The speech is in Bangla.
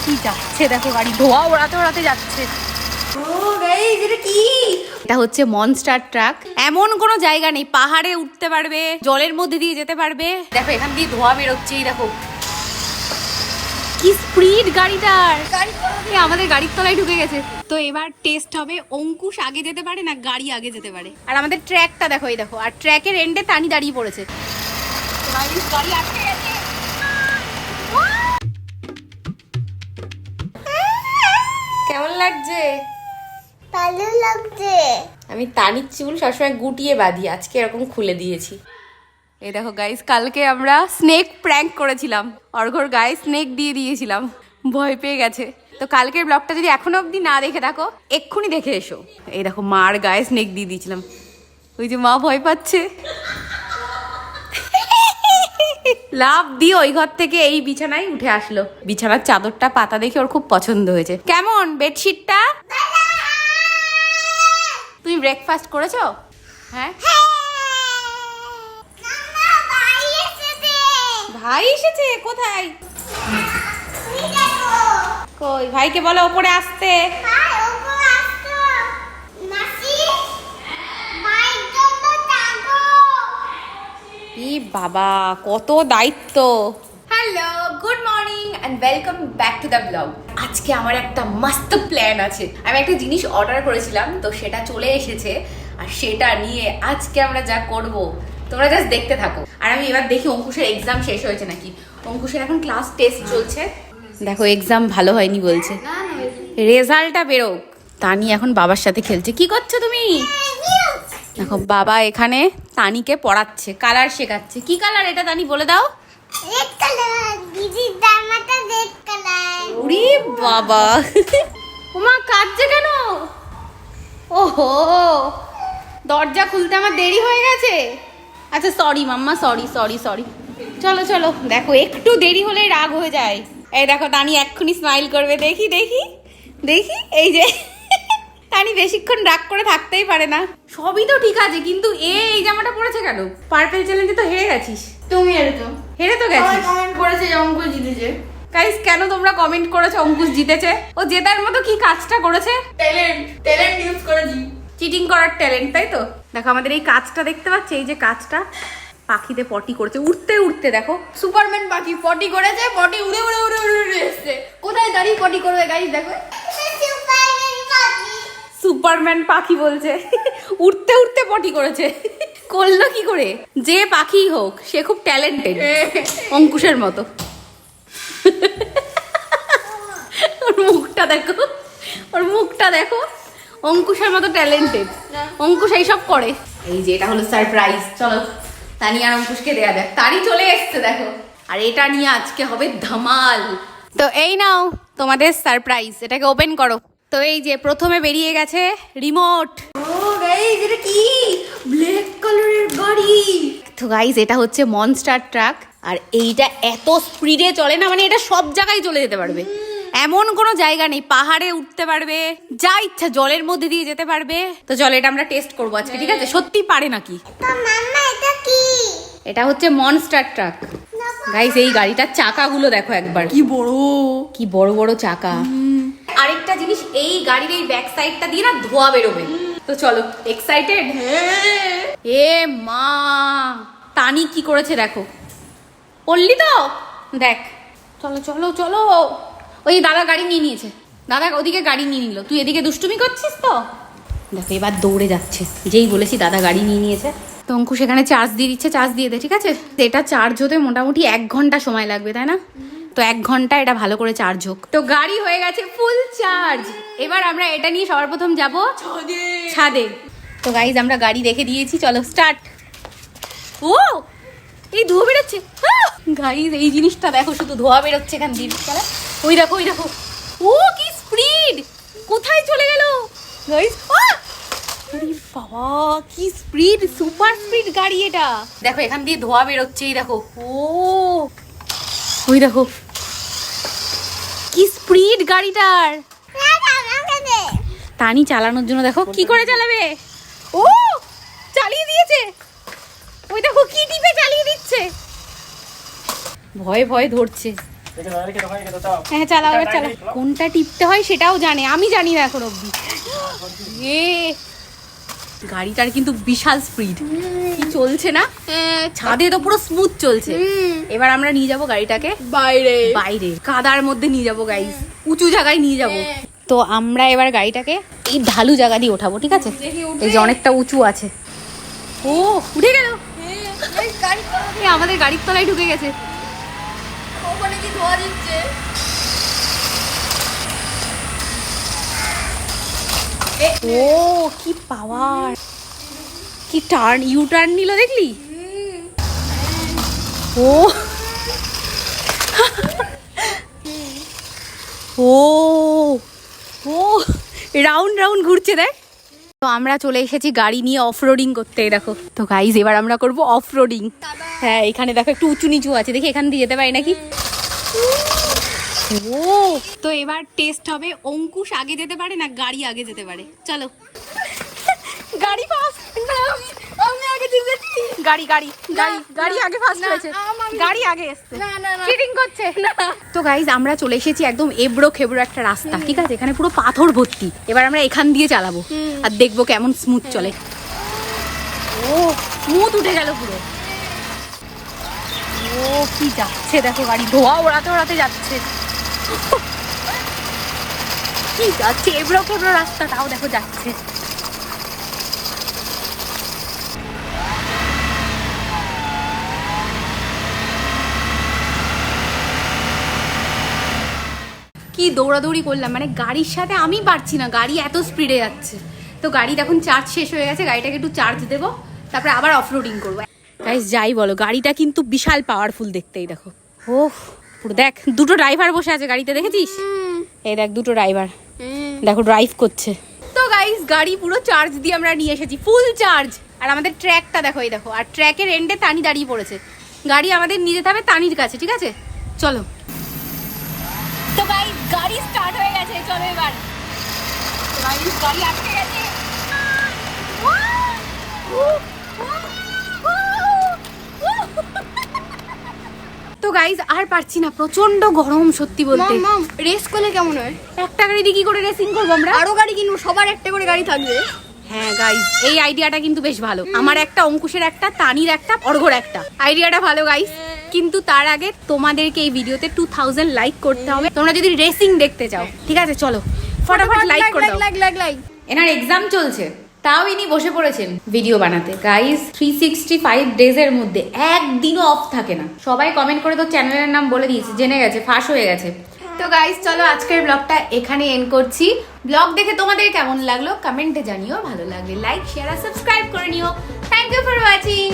কি যাচ্ছে দেখো, গাড়ি ধোয়া ওড়াতে ওড়াতে যাচ্ছে। এটা হচ্ছে মনস্টার ট্রাক। এমন কোনো জায়গা নেই, পাহাড়ে উঠতে পারবে, জলের মধ্যে দিয়ে যেতে পারবে। দেখো এখান দিয়ে ধোয়া বেরোচ্ছেই, দেখো কি স্পিড গাড়িটার। আমাদের গাড়ির তলায় ঢুকে গেছে। তো এবার টেস্ট হবে অঙ্কুশ আগে যেতে পারে না গাড়ি আগে যেতে পারে। আর আমাদের ট্র্যাকটা দেখো, এই দেখো, আর ট্র্যাকের এন্ডে তানি দাঁড়িয়ে পড়েছে। গাড়ি আটকে গেছে। কেমন লাগছে? ভালো লাগছে। আমি তানির চুল সবসময় গুটিয়ে বাঁধি, আজকে এরকম খুলে দিয়েছি। এই দেখো গাইস, কালকে আমরা স্নেক প্র্যাঙ্ক করেছিলাম, অর্ঘর গায়ে স্নেক দিয়ে দিয়েছিলাম, ভয় পেয়ে গেছে। তো কালকের ব্লগটা যদি এখনো অবধি না দেখে থাকো, এক্ষুনি দেখে এসো। এই দেখো মার গায়ে স্নেক দিয়ে দিয়েছিলাম, ওই যে মা ভয় পাচ্ছে। লাভ দিয়ে ওই ঘর থেকে এই বিছানায় উঠে আসলো। বিছানার চাদরটা পাতা দেখে ওর খুব পছন্দ হয়েছে। কেমন বেডশিটটা? তুমি ব্রেকফাস্ট করেছো? হ্যাঁ। ভাই এসেছে? কোথায়? কই ভাইকে বলো ওপরে আসতে। ই বাবা, কত দায়িত্ব। Hello, good morning and welcome back to the blog. আজকে আমার একটা মস্ত প্ল্যান আছে। আমি একটা জিনিস অর্ডার করেছিলাম, তো সেটা চলে এসেছে, আর সেটা নিয়ে আজকে আমরা যা করব তোমরা জাস্ট দেখতে থাকো। আর আমি এবার দেখি অঙ্কুশের এক্সাম শেষ হয়েছে নাকি। অঙ্কুশের এখন ক্লাস টেস্ট চলছে। দেখো এক্সাম ভালো হয়নি বলছে, রেজাল্টটা বেরোক। তানি এখন বাবার সাথে খেলছে। কি করছো তুমি? দেখো বাবা এখানে তানিকে পড়াচ্ছে, কালার শেখাচ্ছে। কি কালার এটা তানি বলে দাও? Red colour. দিদির জামাটা রেড কালার। ওরে বাবা, ওমা কাঁদছে কেন? ওহো, দরজা খুলতে আমার দেরি হয়ে গেছে। আচ্ছা সরি মাম্মা, সরি সরি সরি। চলো চলো, দেখো একটু দেরি হলে রাগ হয়ে যায়। এই দেখো তানি এক্ষুনি স্মাইল করবে, দেখি দেখি দেখি। এই যে তানি বেশিক্ষণ রাগ করে থাকতেই পারে না। সবই তো ঠিক আছে, কিন্তু এই জামাটা পরেছে কেন? পার্পল চ্যালেঞ্জে তো হেরে গেছিস। তুমি এরকম হেরে তো গেছিস। কমেন্ট করেছে যে অঙ্কুশ জিতেছে। গাইস কেন তোমরা কমেন্ট করেছো অঙ্কুশ জিতেছে? ও জেতার মতো কি কাজটা করেছে? ট্যালেন্ট ইউজ করেছি। চিটিং করার ট্যালেন্ট, তাই তো? দেখো আমাদের এই কাজটা দেখতে পাচ্ছ, এই যে কাজটা পাখিতে পটি করেছে উড়তে উড়তে। দেখো সুপারম্যান পাখি পটি করেছে, পটি উড়ে উড়ে উড়ে উড়ে উড়ে এসেছে। কোথায় দাঁড়িয়ে পটি করবে গাইস দেখো। সুপারম্যান পাখি বলছে, উড়তে উড়তে পটি করেছে। করলো কি করে? যে পাখি হোক সে খুব ট্যালেন্টেড, অঙ্কুশের মতো। ওর মুখটা দেখো, ওর মুখটা দেখো, অঙ্কুশের মতো ট্যালেন্টেড। অঙ্কুশ এইসব করে। এই যে এটা হলো সারপ্রাইজ। চলো তানি আর অঙ্কুশকে দেয়া দেখ। তানি চলে এসছে দেখো, আর এটা নিয়ে আজকে হবে ধামাল। তো এই নাও তোমাদের সারপ্রাইজ, এটাকে ওপেন করো। তো এই যে প্রথমে বেরিয়ে গেছে রিমোট। ও গাইস এটা কি? ব্ল্যাক কালারের গাড়ি। তো গাইস এটা হচ্ছে মনস্টার ট্রাক, আর এইটা এত স্পিডে চলে না, মানে এটা সব জায়গায় চলে যেতে পারবে। এমন কোনো জায়গা নেই, পাহাড়ে উঠতে পারবে, যা ইচ্ছা জলের মধ্যে দিয়ে যেতে পারবে। তো চলো এটা আমরা টেস্ট করবো আজকে, ঠিক আছে? সত্যি পারে নাকি। তো মাম্মা এটা কি? এটা হচ্ছে মনস্টার ট্রাক। গাইস এই গাড়িটার চাকাগুলো দেখো একবার, কি বড়, কি বড় বড় চাকা। আরেকটা জিনিস, এই গাড়ির এই ব্যাক সাইডটা দিয়ে না ধোয়া বেরোবে। তো চলো, এক্সাইটেড? এ মা, তানি কি করেছে দেখো। পড়লি তো? দেখ, চলো চলো চলো। ওই দাদা গাড়ি নিয়ে নিয়েছে, দাদা ওদিকে গাড়ি নিয়ে নিল, তুই এদিকে দুষ্টুমি করছিস তো। দেখো এবার দৌড়ে যাচ্ছে, যেই বলেছি দাদা গাড়ি নিয়ে নিয়েছে। তো অঙ্কুশ এখানে চার্জ দিয়ে দিচ্ছে, চার্জ দিয়ে দে, ঠিক আছে? এটা চার্জ হতে মোটামুটি 1 ঘন্টা সময় লাগবে, তাই না? তো 1 ঘন্টা এটা ভালো করে চার্জ হোক। তো গাড়ি হয়ে গেছে ফুল চার্জ। এবার আমরা এটা নিয়ে সবার প্রথম যাবো ছাদে। তো গাইজ আমরা গাড়ি রেখে দিয়েছি, চলো স্টার্ট। ও এই ধোয়া বেরোচ্ছে গাইজ, এই জিনিসটা দেখো, শুধু ধোয়া বেরোচ্ছে এখান দিয়ে। ওই দেখো ওই দেখো, ও কি স্পিড, কোথায় চলে গেল গাইজ। আরে বাবা কি স্পিড, সুপার স্পিড গাড়ি এটা। দেখো এখান দিয়ে ধোয়া বেরোচ্ছে, এই দেখো। ও ওই দেখো কি স্পিড গাড়িটার। তানি চালানোর জন্য দেখো কি করে চালাবে। ও চালিয়ে দিয়েছে, ওই দেখো কি টিপে চালিয়ে দিচ্ছে। ভয়ে ভয়ে ধরছে। হ্যাঁ চালাও এবার চালাও। কোনটা টিপতে হয় সেটাও জানে, আমি জানি না এখন অব্দি। এ গাড়িটার কিন্তু বিশাল স্পিড, কি চলছে না, ছাদে তো পুরো স্মুথ চলছে। এবার আমরা নিয়ে যাব গাড়িটাকে বাইরে বাইরে, কাদার মধ্যে নিয়ে যাব গাইস, উঁচু জায়গায় নিয়ে যাব। তো আমরা এবার গাড়িটাকে এই ঢালু জায়গা দিয়ে ওঠাবো, ঠিক আছে? এই যে অনেকটা উঁচু আছে। ও উঠে গেল, আমাদের গাড়ির তলায় ঢুকে গেছে। ওখানে কি ধোয়া দিচ্ছে? ও কি পাওয়ার, কি টার্ন, ইউ টার্ন নিল দেখলি? ও ও ও রাউন্ড রাউন্ড ঘুরছে দেখ। তো আমরা চলে এসেছি গাড়ি নিয়ে অফ রোডিং করতে, দেখো। তো গাইজ এবার আমরা করব অফ রোডিং। হ্যাঁ এখানে দেখো একটু উঁচু নিচু আছে, দেখি এখান দিয়ে যেতে পারি নাকি। ও তো এবার টেস্ট হবে অঙ্কুশ আগে যেতে পারে না গাড়ি আগে যেতে পারে। চলো গাড়ি ফার্স্ট। আমি আগে দিচ্ছি। গাড়ি গাড়ি গাড়ি গাড়ি আগে ফার্স্ট হয়েছে, গাড়ি আগে এসছে, চিটিং করছে। তো গাইজ আমরা চলে এসেছি একদম এবড়ো খেবড়ো একটা রাস্তা, ঠিক আছে? এখানে পুরো পাথর ভর্তি। এবার আমরা এখান দিয়ে চালাবো আর দেখবো কেমন স্মুথ চলে। ও স্মুথ উঠে গেল পুরো। ও কি যাচ্ছে দেখো, গাড়ি ধোয়া ওড়াতে ওড়াতে যাচ্ছে। কি যাচ্ছে এবড়ো খেবড়ো রাস্তা, তাও দেখো যাচ্ছে। কি দৌড়াদৌড়ি করলাম, মানে গাড়ির সাথে আমি পারছি না, গাড়ি এত স্পিডে যাচ্ছে। তো গাড়ির এখন চার্জ শেষ হয়ে গেছে, গাড়িটাকে একটু চার্জ দেবো, তারপরে আবার অফরোডিং করবো। গাইস যাই বলো, গাড়িটা কিন্তু বিশাল পাওয়ারফুল দেখতেই দেখো। ও পুরো দেখ, দুটো ড্রাইভার বসে আছে গাড়িতে, দেখেছিস? এই দেখ দুটো ড্রাইভার, দেখো ড্রাইভ করছে। তো গাইস গাড়ি পুরো চার্জ দিয়ে আমরা নিয়ে এসেছি, ফুল চার্জ। আর আমাদের ট্র্যাকটা দেখো, এই দেখো। আর ট্র্যাকের এন্ডে তানি দাঁড়িয়ে পড়েছে, গাড়ি আমাদের নিয়ে যেতে হবে তানির কাছে, ঠিক আছে? চলো। তো গাইস গাড়ি স্টার্ট হয়ে গেছে, চলো এবার। গাড়ি আটকে গেছে। তো গাইস আর পারছি না, প্রচন্ড গরম সত্যি বলতে। মাম রেস করলে কেমন হয়? একটা গাড়ি দিয়ে কি করে রেসিং করবো আমরা? আরো গাড়ি কিনবো, সবার একটা করে গাড়ি থাকবে। হ্যাঁ গাইস এই আইডিয়াটা কিন্তু বেশ ভালো। আমার একটা, অঙ্কুশের একটা, তানির একটা, অর্ঘর একটা। আইডিয়াটা ভালো গাইস, কিন্তু তার আগে তোমাদেরকে এই ভিডিওতে 2000 লাইক করতে হবে তোমরা যদি রেসিং দেখতে চাও, ঠিক আছে? চলো ফটাফট লাইক করে দাও। লাইক। এনার এক্সাম চলছে, তাও ইনি বসে পড়েছেন ভিডিও বানাতে। গাইস 365 ডেজের মধ্যে একদিনও অফ থাকে না। সবাই কমেন্ট করে তো চ্যানেলের নাম বলে দিয়েছে, জেনে গেছে, ফাঁস হয়ে গেছে। তো গাইস চলো আজকের ব্লগটা এখানে এন্ড করছি। ব্লগ দেখে তোমাদের কেমন লাগলো কমেন্টে জানিও, ভালো লাগলে লাইক শেয়ার আর সাবস্ক্রাইব করে নিও। Thank you for watching.